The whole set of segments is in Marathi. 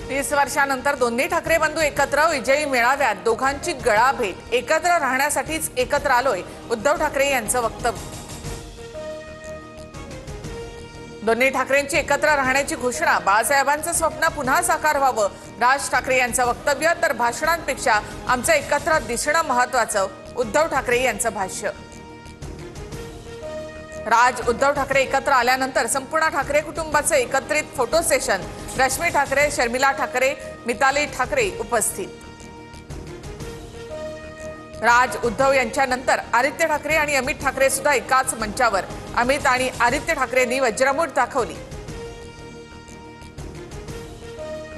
30 वर्षांनंतर दोन्ही ठाकरे बंधू एकत्र विजयी मेळाव्यात दोघांची गळाभेट। एकत्र राहण्यासाठीच एकत्र आलोय, उद्धव ठाकरे यांचं वक्तव्य। दोन्ही ठाकरेंची एकत्र राहण्याची घोषणा। बाळासाहेबांचं स्वप्न पुन्हा साकार व्हावं, राज ठाकरे यांचं वक्तव्य। तर भाषणांपेक्षा आमचं एकत्र दिसणं महत्त्वाचं, उद्धव ठाकरे यांचं भाष्य। राज उद्धव ठाकरे एकत्र आल्यानंतर संपूर्ण ठाकरे कुटुंबाचं एकत्रित फोटो सेशन। रश्मी ठाकरे, शर्मिला ठाकरे, मिताली ठाकरे उपस्थित। राज उद्धव यांच्यानंतर आदित्य ठाकरे आणि अमित ठाकरे सुद्धा एकाच मंचावर। अमित आणि आदित्य ठाकरेंनी वज्रमूठ दाखवली।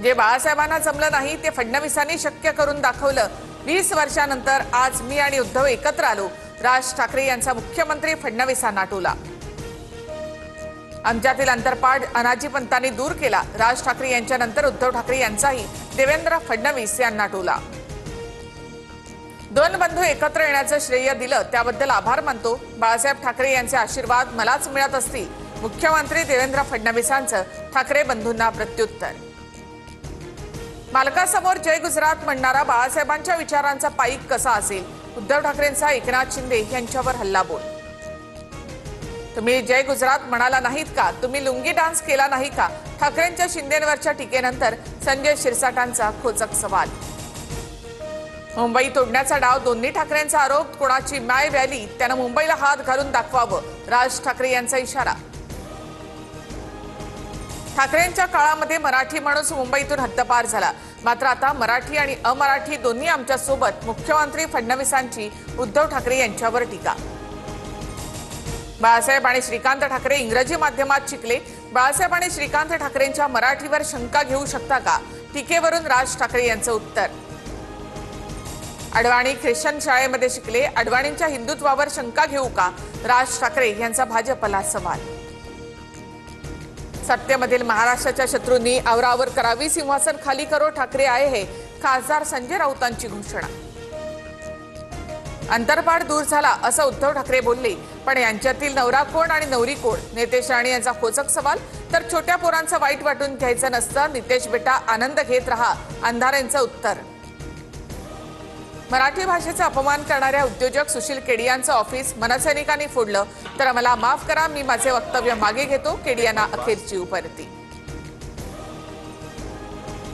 जे बाळासाहेबांना जमलं नाही ते फडणवीसांनी शक्य करून दाखवलं। 20 वर्षांनंतर आज मी आणि उद्धव एकत्र आलो, राज ठाकरे यांचा मुख्यमंत्री फडणवीसांना टोला। आमच्यातील अंतरपाठ अनाजी पंतांनी दूर केला। राज ठाकरे यांच्यानंतर उद्धव ठाकरे यांचाही देवेंद्र फडणवीस यांना टोला। दोन बंधू एकत्र येण्याचं श्रेय दिलं त्याबद्दल आभार मानतो। बाळासाहेब ठाकरे यांचे आशीर्वाद मलाच मिळत असतील, मुख्यमंत्री देवेंद्र फडणवीसांचं ठाकरे बंधूंना प्रत्युत्तर। मालकासमोर जय गुजरात म्हणणारा बाळासाहेबांच्या विचारांचा पाईक कसा असेल, उद्धव ठाकरेंचा एकनाथ शिंदे यांच्यावर हल्लाबोल। तुम्ही जय गुजरात म्हणाला नाहीत का? तुम्ही लुंगी डान्स केला नाही का? ठाकरेंच्या शिंदेंवरच्या टीकेनंतर संजय शिरसाटांचा खोचक सवाल। मुंबई तोडण्याचा डाव, दोन्ही ठाकरेंचा आरोप। कोणाची माय व्हॅली, त्यानं मुंबईला हात घालून दाखवावं, राज ठाकरे यांचा इशारा। ठाकरेंच्या काळामध्ये मराठी माणूस मुंबईतून हद्दपार झाला, मात्र आता मराठी आणि अमराठी दोन्ही आमच्या सोबत। मुख्यमंत्री फडणवीसांची उद्धव ठाकरे यांच्यावर टीका। बाळासाहेब आणि श्रीकांत ठाकरे इंग्रजी माध्यमात शिकले, बाळासाहेब आणि श्रीकांत ठाकरेंच्या मराठीवर शंका घेऊ शकता का? टीकेवरून राज ठाकरे यांचं उत्तर। अडवाणी ख्रिश्चन शाळेमध्ये शिकले, अडवाणींच्या हिंदुत्वावर शंका घेऊ का? राज ठाकरे यांचा भाजपला सवाल। सत्तेमधील महाराष्ट्राच्या शत्रूंनी आवरावर करावी, सिंहासन खाली करो ठाकरे आए हे, खासदार संजय राऊतांची घोषणा। अंतरपाठ दूर झाला असं उद्धव ठाकरे बोलले, पण यांच्यातील नवरा कोण आणि नवरी कोण? नितेश राणे यांचा खोचक सवाल। तर छोट्या पोरांचं वाईट वाटून घ्यायचं नसतं, नितेश बेटा आनंद घेत रहा, अंधारेंचं उत्तर। मराठी भाषेचा अपमान करणाऱ्या उद्योजक सुशील केडियांचं ऑफिस मनसैनिकांनी फोडलं, तर मला माफ करा, मी माझे वक्तव्य मागे घेतो, केडियांना अखेरची उपरती।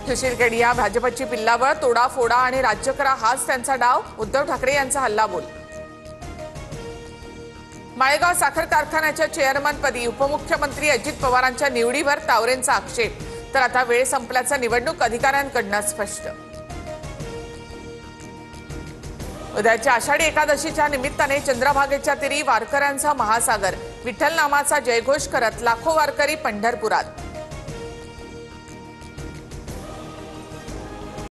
सुशील केडिया भाजपची पिल्लावळ, तोडा फोडा आणि राज्य करा हाच त्यांचा डाव, उद्धव ठाकरे यांचा हल्लाबोल। माळेगाव साखर कारखान्याच्या चेअरमनपदी उपमुख्यमंत्री अजित पवारांच्या निवडीवर तावरेंचा आक्षेप, तर आता वेळ संपल्याचं निवडणूक अधिकाऱ्यांकडून स्पष्ट। उद्याच्या आषाढी एकादशीच्या निमित्ताने चंद्रभागेच्या तीरी वारकऱ्यांचा महासागर, विठ्ठल नामाचा जयघोष करत लाखो वारकरी पंढरपुरात।